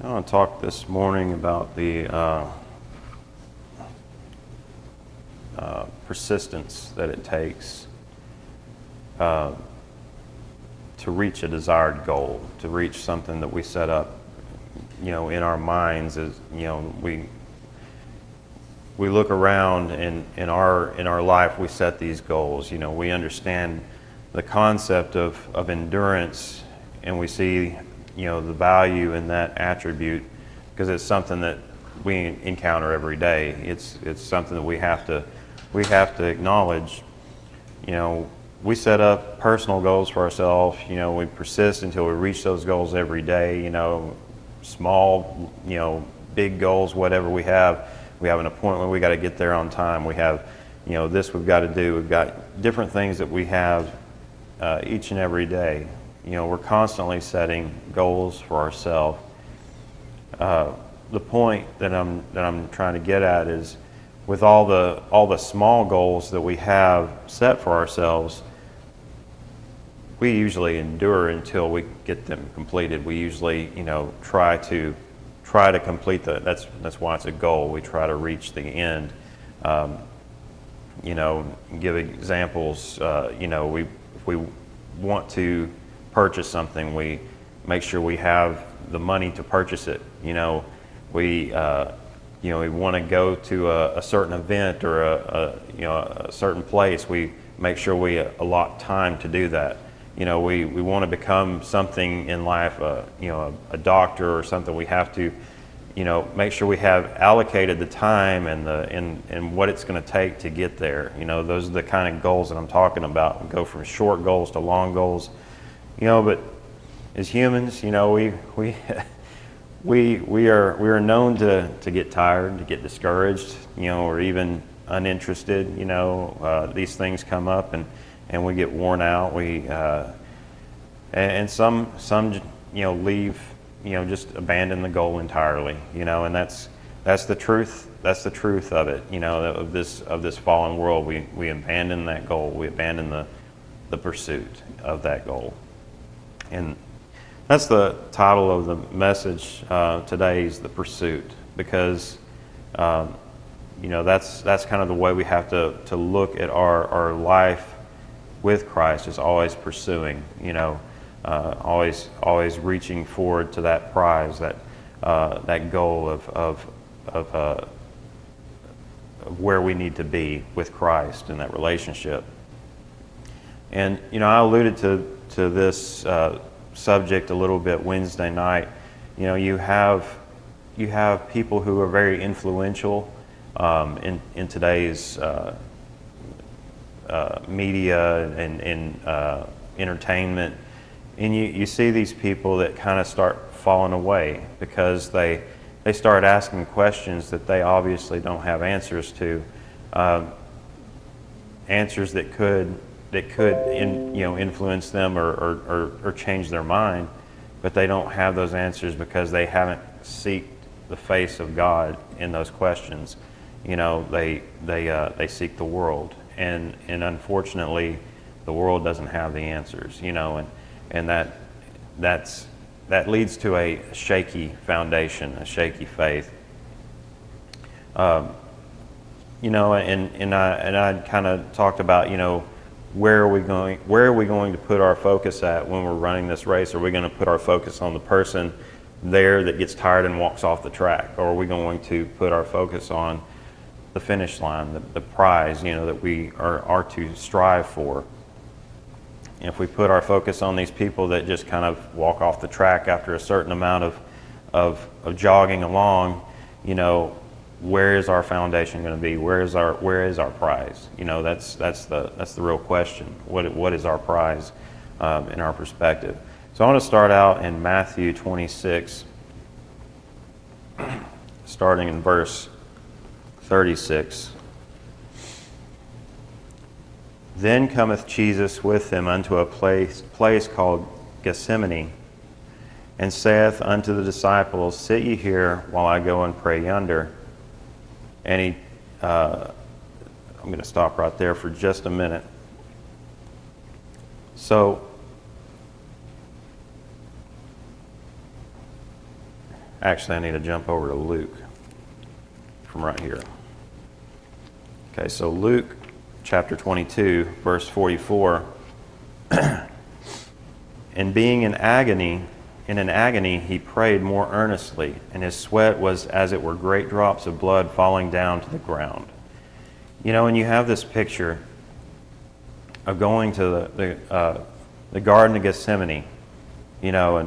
I want to talk this morning about the persistence that it takes to reach a desired goal, to reach something that we set up, in our minds. As we look around in our life, we set these goals. We understand the concept of endurance, and we see the value in that attribute because it's something that we encounter every day. It's something that we have to acknowledge. We set up personal goals for ourselves. We persist until we reach those goals every day. Small, big goals, whatever we have. We have an appointment, we got to get there on time. We have, this we've got to do. We've got different things that we have each and every day. We're constantly setting goals for ourselves. The point that I'm trying to get at is, with all the small goals that we have set for ourselves, we usually endure until we get them completed. We usually, try to complete that's why it's a goal. We try to reach the end. Give examples. If we want to purchase something, we make sure we have the money to purchase it. We want to go to a certain event or a certain place. We make sure we allot time to do that. We want to become something in life, a doctor or something. We have to, make sure we have allocated the time and what it's going to take to get there. Those are the kind of goals that I'm talking about. We go from short goals to long goals. But as humans, we are known to get tired, to get discouraged, or even uninterested. These things come up and we get worn out. And some leave, just abandon the goal entirely. And that's the truth. That's the truth of it. Of this fallen world, we abandon that goal. We abandon the pursuit of that goal. And that's the title of the message today, is the pursuit, because that's kind of the way we have to look at our life with Christ, is always pursuing, always reaching forward to that prize, that goal of where we need to be with Christ in that relationship. And I alluded to this subject a little bit Wednesday night. You have people who are very influential in today's media and entertainment, and you see these people that kind of start falling away because they start asking questions that they obviously don't have answers to, answers that could influence them or change their mind, but they don't have those answers because they haven't seeked the face of God in those questions. They seek the world, and unfortunately, the world doesn't have the answers. And that leads to a shaky foundation, a shaky faith. And I kind of talked about where are we going to put our focus at when we're running this race? Are we going to put our focus on the person there that gets tired and walks off the track, or are we going to put our focus on the finish line, the prize, that we are to strive for? And if we put our focus on these people that just kind of walk off the track after a certain amount of jogging along, where is our foundation going to be? Where is our prize? That's the real question. What is our prize in our perspective? So I want to start out in Matthew 26, starting in verse 36. Then cometh Jesus with them unto a place called Gethsemane, and saith unto the disciples, Sit ye here while I go and pray yonder. And I'm going to stop right there for just a minute. So Actually, I need to jump over to Luke from right here. Okay, so Luke chapter 22, verse 44. And being in an agony, he prayed more earnestly, and his sweat was as it were great drops of blood falling down to the ground. You know, and you have this picture of going to the Garden of Gethsemane, you know,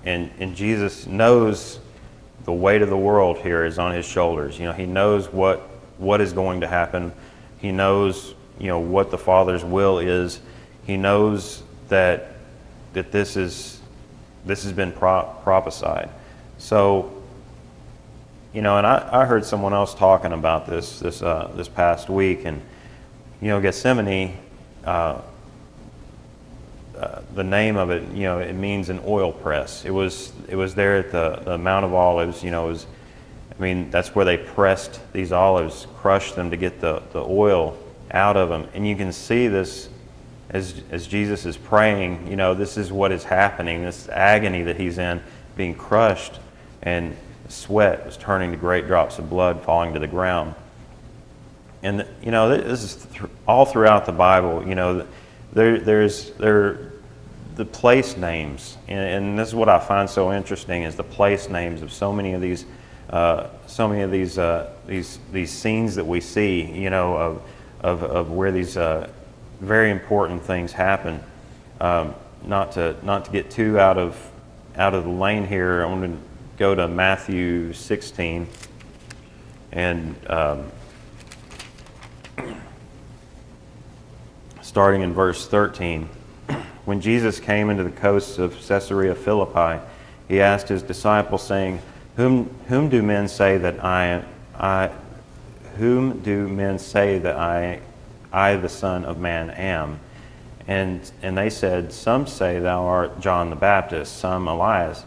and Jesus knows the weight of the world here is on his shoulders. You know, he knows what is going to happen. He knows, you know, what the Father's will is. He knows that this has been prophesied. So, you know, and I heard someone else talking about this past week, and you know, Gethsemane, the name of it, you know, it means an oil press. It was there at the Mount of Olives. You know, that's where they pressed these olives, crushed them to get the oil out of them. And you can see this as Jesus is praying. You know, this is what is happening. This agony that he's in, being crushed, and sweat was turning to great drops of blood falling to the ground. And you know, this is all throughout the Bible. You know, there's the place names, and this is what I find so interesting, is the place names of so many of these scenes that we see. You know, of where these very important things happen. Not to get too out of the lane here, I want to go to Matthew 16 and. Starting in verse 13, when Jesus came into the coasts of Caesarea Philippi, he asked his disciples, saying, "Whom do men say that I the Son of Man am?" And they said, "Some say thou art John the Baptist, some Elias,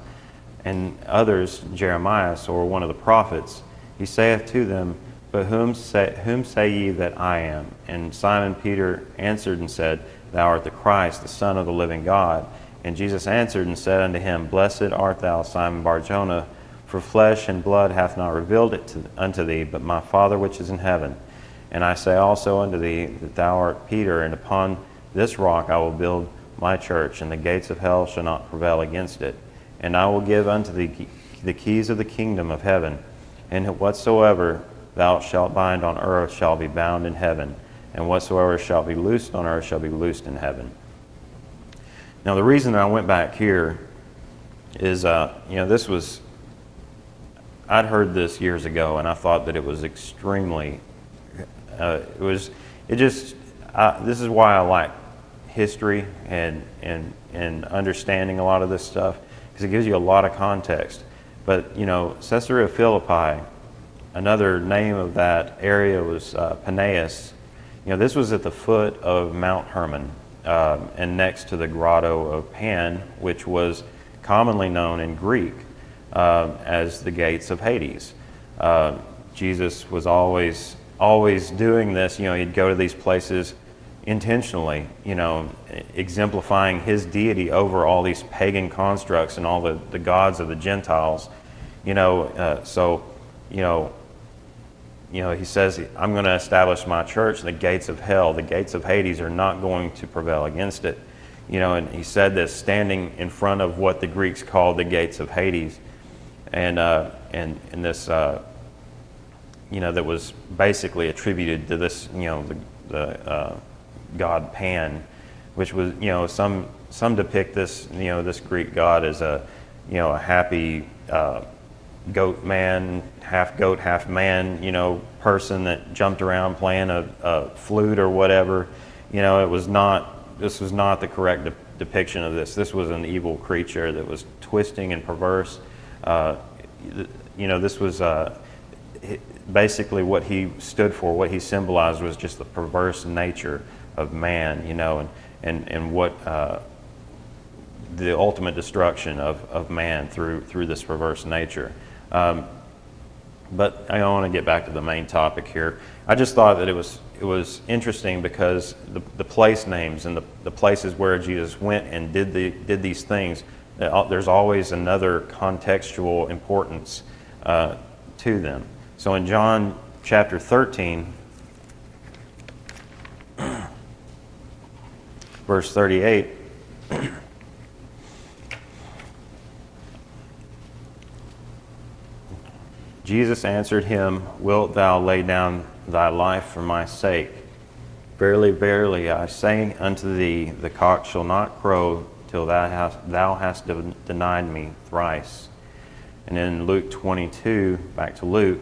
and others Jeremiah, or one of the prophets." He saith to them, "But whom say ye that I am?" And Simon Peter answered and said, "Thou art the Christ, the Son of the living God." And Jesus answered and said unto him, "Blessed art thou, Simon Bar-Jonah, for flesh and blood hath not revealed it unto thee, but my Father which is in heaven. And I say also unto thee that thou art Peter, and upon this rock I will build my church, and the gates of hell shall not prevail against it. And I will give unto thee the keys of the kingdom of heaven, and whatsoever thou shalt bind on earth shall be bound in heaven, and whatsoever shall be loosed on earth shall be loosed in heaven." Now, the reason that I went back here is, you know, I'd heard this years ago, and I thought that it was extremely, this is why I like history and understanding a lot of this stuff, because it gives you a lot of context. But, you know, Caesarea Philippi, another name of that area was Paneas. You know, this was at the foot of Mount Hermon, and next to the Grotto of Pan, which was commonly known in Greek as the gates of Hades. Jesus was always doing this. You know, he'd go to these places intentionally, you know, exemplifying his deity over all these pagan constructs and all the gods of the Gentiles. You know, so, you know, he says, "I'm going to establish my church, and the gates of hell, the gates of Hades are not going to prevail against it." You know, and he said this standing in front of what the Greeks called the gates of Hades, and this, you know, that was basically attributed to this, you know, the god Pan, which was, you know, some depict this, you know, this Greek god as a, you know, a happy goat man, half goat, half man, you know, person that jumped around playing a flute or whatever. You know, this was not the correct depiction of this. This was an evil creature that was twisting and perverse. You know, this was basically what he stood for, what he symbolized was just the perverse nature of man, you know, and what the ultimate destruction of man through this perverse nature. But I want to get back to the main topic here. I just thought that it was interesting because the place names and the places where Jesus went and did these things There's always another contextual importance to them. So in John chapter 13, verse 38, Jesus answered him, "Wilt thou lay down thy life for my sake? Verily, verily, I say unto thee, the cock shall not crow till thou hast denied me thrice." And in Luke 22, back to Luke,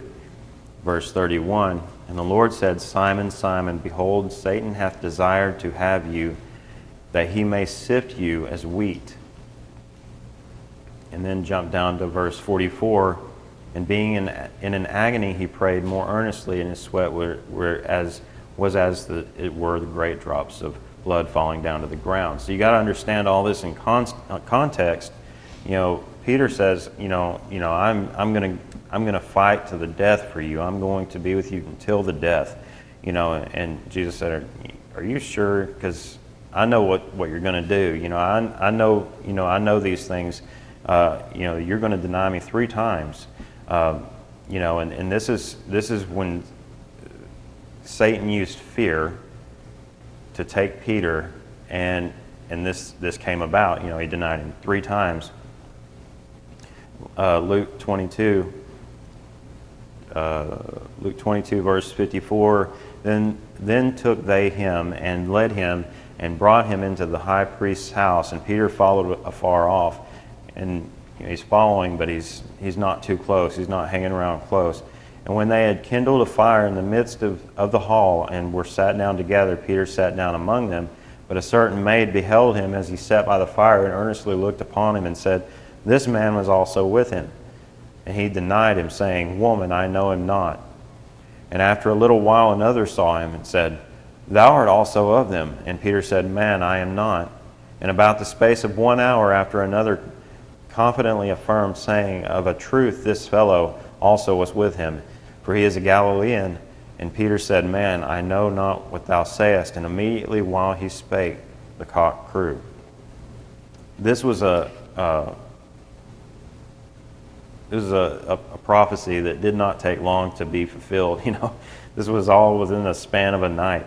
verse 31, "And the Lord said, Simon, Simon, behold, Satan hath desired to have you, that he may sift you as wheat." And then jump down to verse 44, "And being in an agony, he prayed more earnestly, and his sweat was as it were the great drops of blood falling down to the ground." So you got to understand all this in context. Peter says, I'm gonna fight to the death for you. I'm going to be with you until the death. And Jesus said, "Are you sure? Because I know what you're going to do. I know these things. You're going to deny me 3 times." And this is when Satan used fear to take Peter, and this came about. He denied him 3 times. Luke 22, verse 54. Then took they him and led him and brought him into the high priest's house, and Peter followed afar off. And he's following, but he's not too close. He's not hanging around close. And when they had kindled a fire in the midst of the hall and were sat down together, Peter sat down among them. But a certain maid beheld him as he sat by the fire, and earnestly looked upon him, and said, "This man was also with him." And he denied him, saying, "Woman, I know him not." And after a little while another saw him, and said, "Thou art also of them." And Peter said, "Man, I am not." And about the space of 1 hour after another confidently affirmed, saying, "Of a truth this fellow also was with him, for he is a Galilean." And Peter said, "Man, I know not what thou sayest." And immediately while he spake, the cock crew. This was a prophecy that did not take long to be fulfilled. This was all within the span of a night.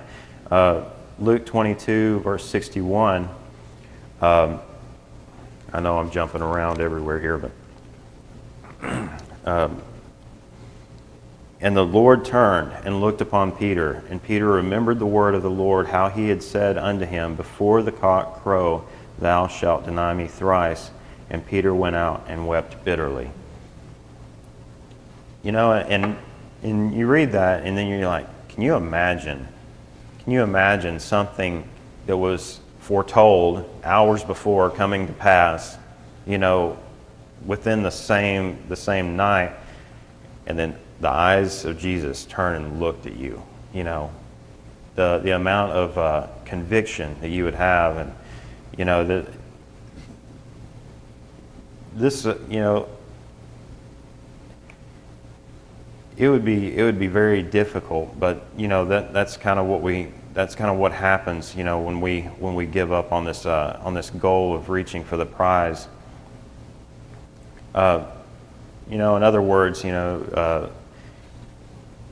Luke 22, verse 61. I know I'm jumping around everywhere here, but and the Lord turned and looked upon Peter, and Peter remembered the word of the Lord, how he had said unto him, "Before the cock crow, thou shalt deny me thrice." And Peter went out and wept bitterly. And you read that, and then you're like, can you imagine something that was foretold hours before coming to pass, within the same night, and then the eyes of Jesus turned and looked at you, the amount of conviction that you would have, and this it would be very difficult, but that's kind of what happens, when we give up on this goal of reaching for the prize. In other words,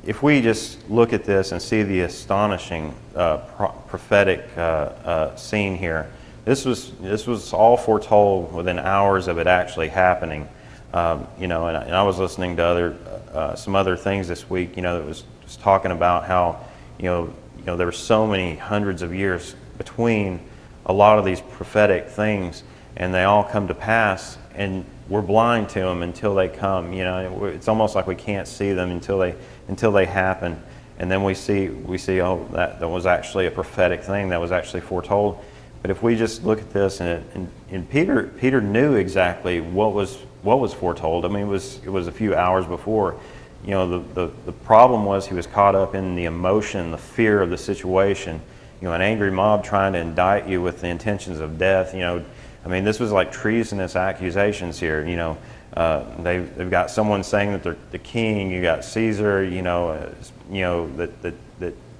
if we just look at this and see the astonishing prophetic scene here, this was all foretold within hours of it actually happening. And I was listening to some other things this week, that was just talking about how, there were so many hundreds of years between a lot of these prophetic things, and they all come to pass, and we're blind to them until they come. It's almost like we can't see them until they happen, and then we see, oh, that was actually a prophetic thing that was actually foretold. But if we just look at this, and Peter knew exactly what was foretold. I mean, it was a few hours before. The problem was he was caught up in the emotion, the fear of the situation. An angry mob trying to indict you with the intentions of death. I mean, this was like treasonous accusations here. They've got someone saying that they're the king. You got Caesar. That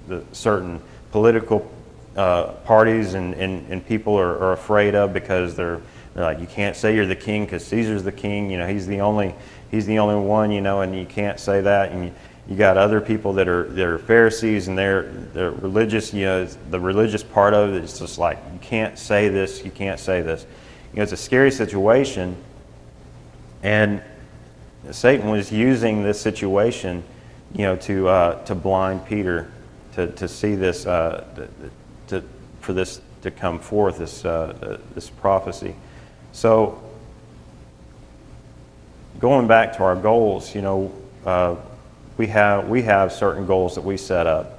the certain political parties and people are afraid of, because they're They're like, you can't say you're the king because Caesar's the king. He's the only one. And you can't say that. And you got other people that are Pharisees, and they're religious. The religious part of it is just like, you can't say this. You can't say this. It's a scary situation, and Satan was using this situation, to blind Peter, to see this, for this to come forth, this prophecy. So, going back to our goals, we have certain goals that we set up.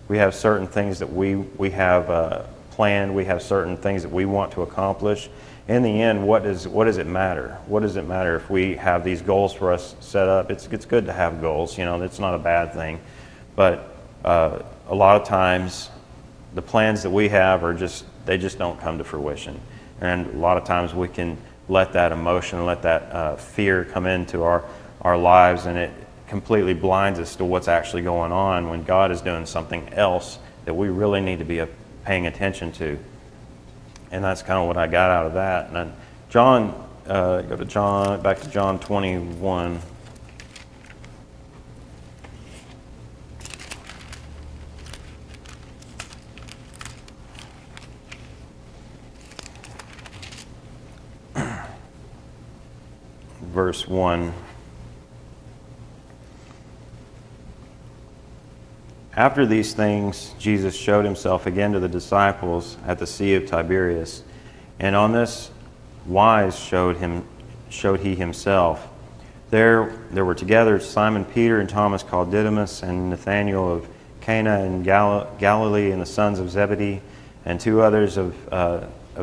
We have certain things that we have planned. We have certain things that we want to accomplish. In the end, what does it matter? What does it matter if we have these goals for us set up? It's good to have goals. It's not a bad thing, but a lot of times the plans that we have they just don't come to fruition. And a lot of times we can let that emotion, let that fear come into our lives, and it completely blinds us to what's actually going on when God is doing something else that we really need to be paying attention to. And that's kind of what I got out of that. And then back to John 21. Verse 1. After these things, Jesus showed himself again to the disciples at the Sea of Tiberias, and on this wise showed he himself. There were together Simon Peter and Thomas called Didymus, and Nathanael of Cana in Galilee, and the sons of Zebedee, and two others of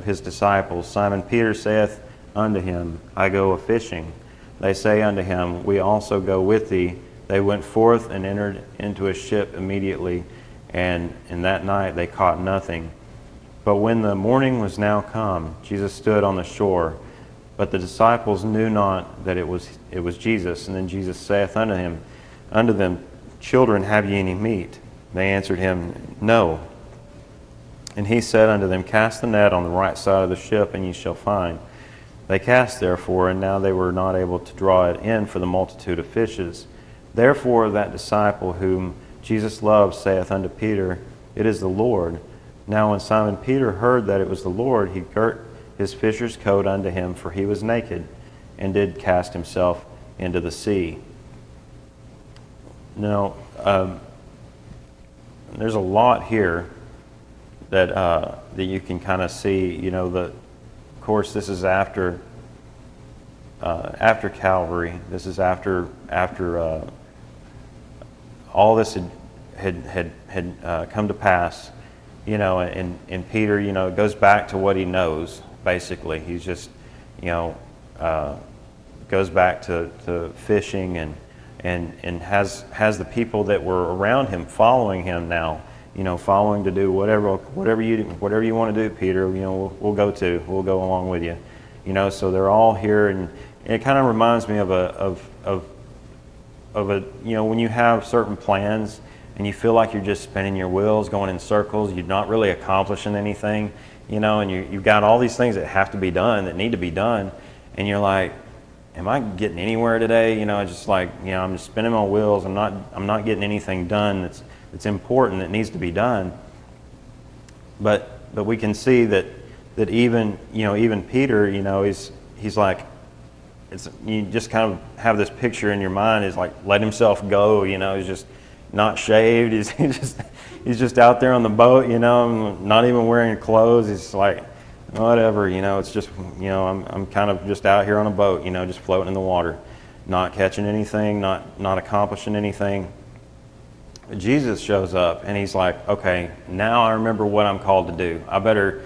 his disciples. Simon Peter saith unto him, I go a-fishing. They say unto him, We also go with thee. They went forth and entered into a ship immediately, and in that night they caught nothing. But when the morning was now come, Jesus stood on the shore, but the disciples knew not that it was Jesus. And then Jesus saith unto them, Children, have ye any meat? They answered him, No. And he said unto them, Cast the net on the right side of the ship, and ye shall find. They cast therefore, and now they were not able to draw it in for the multitude of fishes. Therefore that disciple whom Jesus loved saith unto Peter, It is the Lord. Now when Simon Peter heard that it was the Lord, he girt his fisher's coat unto him, for he was naked, and did cast himself into the sea. Now, there's a lot here that you can kind of see. Of course, this is after Calvary. This is after all this had come to pass, and Peter, it goes back to what he knows, basically. He's just, goes back to fishing and has the people that were around him following him now, following to do whatever you want to do, Peter, we'll go along with you. So they're all here, and it kind of reminds me of a when you have certain plans and you feel like you're just spinning your wheels, going in circles, you're not really accomplishing anything, and you've got all these things that have to be done, that need to be done, and you're like, am I getting anywhere today? Just like, I'm just spinning my wheels. I'm not getting anything done that's important, that needs to be done. But we can see that even Peter, he's like, you just kind of have this picture in your mind, is like, let himself go, he's just not shaved, he's just out there on the boat, not even wearing clothes. He's like, whatever, it's just, I'm kind of just out here on a boat, just floating in the water, not catching anything, not accomplishing anything. Jesus shows up and he's like, okay, now I remember what I'm called to do. I better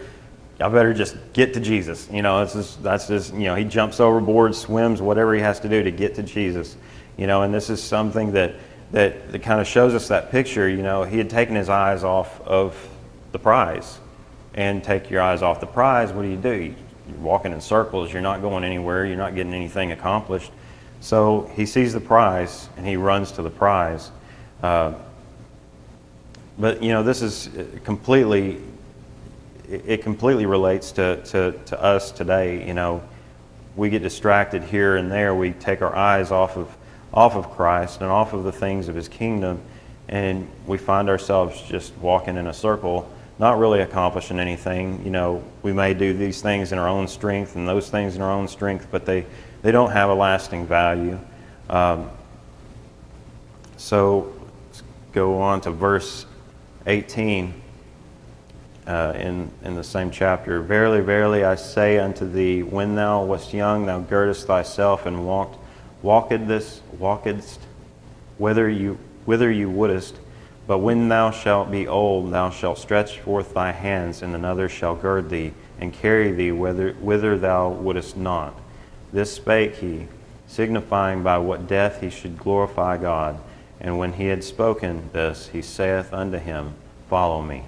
just get to Jesus. That's just, he jumps overboard, swims, whatever he has to do to get to Jesus. And this is something that kind of shows us that picture. He had taken his eyes off of the prize. And take your eyes off the prize, what do? You're walking in circles, you're not going anywhere, you're not getting anything accomplished. So he sees the prize and he runs to the prize. But this is completely, it completely relates to us today. We get distracted here and there. We take our eyes off of Christ and off of the things of His kingdom, and we find ourselves just walking in a circle, not really accomplishing anything. We may do these things in our own strength and those things in our own strength, but they don't have a lasting value. So let's go on to verse 18 in the same chapter. Verily, verily, I say unto thee, when thou wast young, thou girdest thyself and walkedst whither you wouldest. But when thou shalt be old, thou shalt stretch forth thy hands, and another shall gird thee, and carry thee whither thou wouldest not. This spake he, signifying by what death he should glorify God. And when he had spoken this, he saith unto him, Follow me.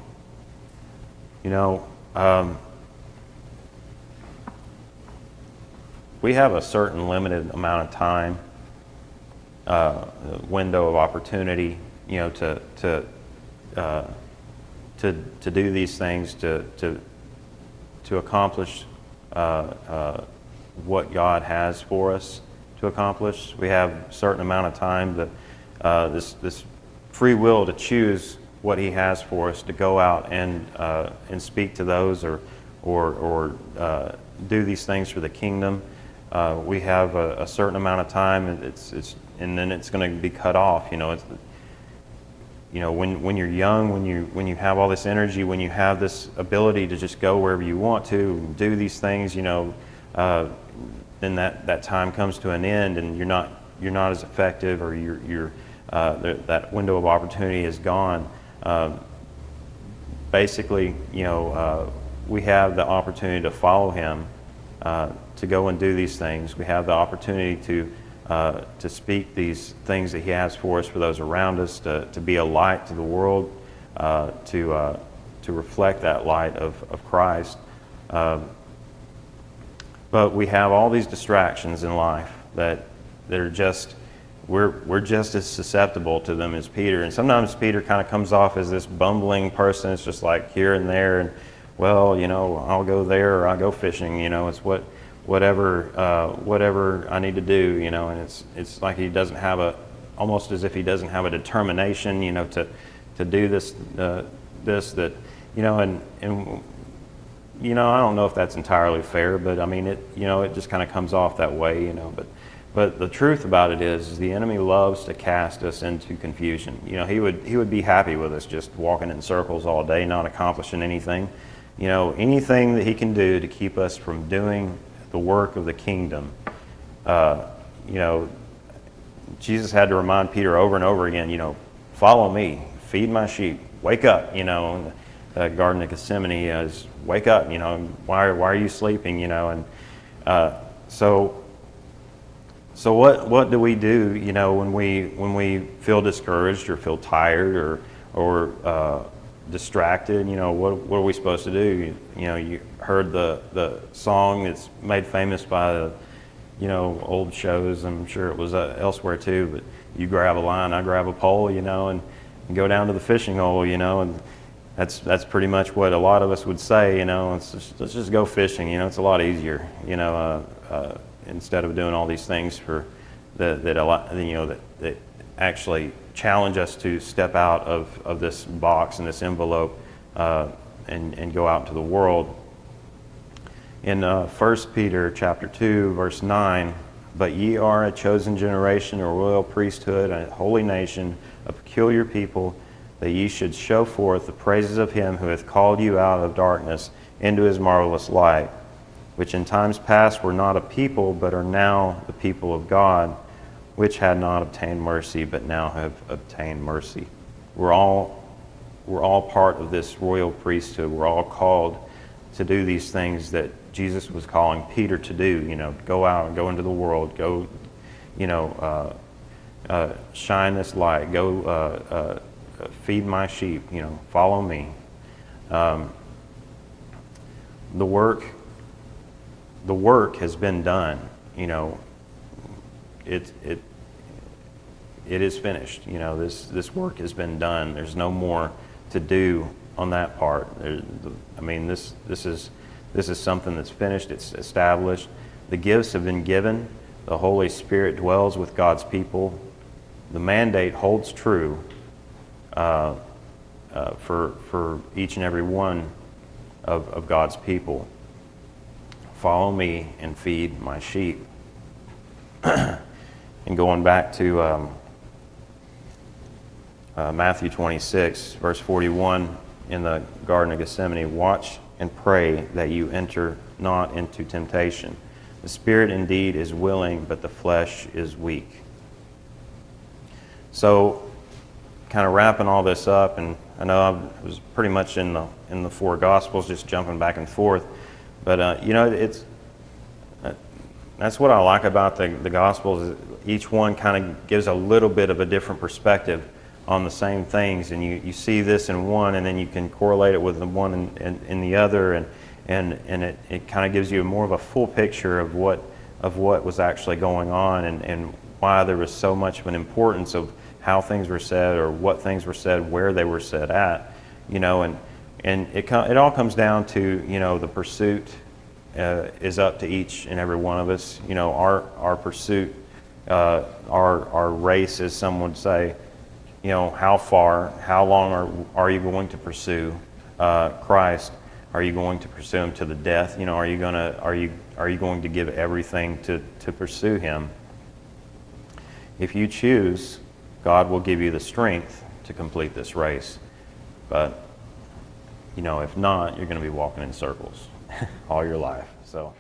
We have a certain limited amount of time, window of opportunity, to do these things, to accomplish what God has for us to accomplish. We have a certain amount of time that this free will to choose what He has for us, to go out and speak to those or do these things for the kingdom. We have a certain amount of time, and then it's going to be cut off. When you're young, when you have all this energy, when you have this ability to just go wherever you want to, do these things, then that time comes to an end, and you're not as effective, or that window of opportunity is gone. Basically, we have the opportunity to follow Him, to go and do these things. We have the opportunity to speak these things that He has for us, for those around us, to be a light to the world, to reflect that light of Christ. But we have all these distractions in life that are just, we're just as susceptible to them as Peter. And sometimes Peter kind of comes off as this bumbling person. It's just like here and there, and I'll go there, or I'll go fishing. It's whatever I need to do. And it's like he doesn't have almost as if he doesn't have a determination, to do this, and I don't know if that's entirely fair, but I mean it just kind of comes off that way, But the truth about it is the enemy loves to cast us into confusion. He would be happy with us just walking in circles all day, not accomplishing anything. Anything that he can do to keep us from doing the work of the kingdom. Jesus had to remind Peter over and over again, follow me, feed my sheep, wake up. The Garden of Gethsemane is wake up. Why are you sleeping? And So what do we do, when we feel discouraged or feel tired or distracted? What are we supposed to do? You heard the song that's made famous by old shows. I'm sure it was elsewhere too. But you grab a line, I grab a pole, and go down to the fishing hole, and that's pretty much what a lot of us would say. Let's just go fishing. It's a lot easier. Instead of doing all these things that actually challenge us to step out of this box and this envelope and go out into the world. In 1 Peter chapter 2, verse 9, but ye are a chosen generation, a royal priesthood, a holy nation, a peculiar people, that ye should show forth the praises of Him who hath called you out of darkness into His marvelous light, which in times past were not a people, but are now the people of God, which had not obtained mercy, but now have obtained mercy. We're all part of this royal priesthood. We're all called to do these things that Jesus was calling Peter to do. Go out and go into the world. Go, shine this light. Go feed my sheep. Follow me. The work has been done. It is finished. This work has been done. There's no more to do on that part. I mean, this is something that's finished. It's established. The gifts have been given. The Holy Spirit dwells with God's people. The mandate holds true for each and every one of God's people. Follow me and feed my sheep. And going back to Matthew 26, verse 41, in the Garden of Gethsemane, watch and pray that you enter not into temptation. The spirit indeed is willing, but the flesh is weak. So, kind of wrapping all this up, and I know I was pretty much in the four Gospels, just jumping back and forth, but it's that's what I like about the Gospels. Is each one kind of gives a little bit of a different perspective on the same things, and you see this in one, and then you can correlate it with the one in the other, and it kind of gives you more of a full picture of what was actually going on, and why there was so much of an importance of how things were said, or what things were said, where they were said at, and it all comes down to the pursuit is up to each and every one of us. Our pursuit, our race, as some would say. How long are you going to pursue Christ? Are you going to pursue Him to the death? Are you going to give everything to pursue Him? If you choose, God will give you the strength to complete this race. But if not, you're going to be walking in circles all your life. So.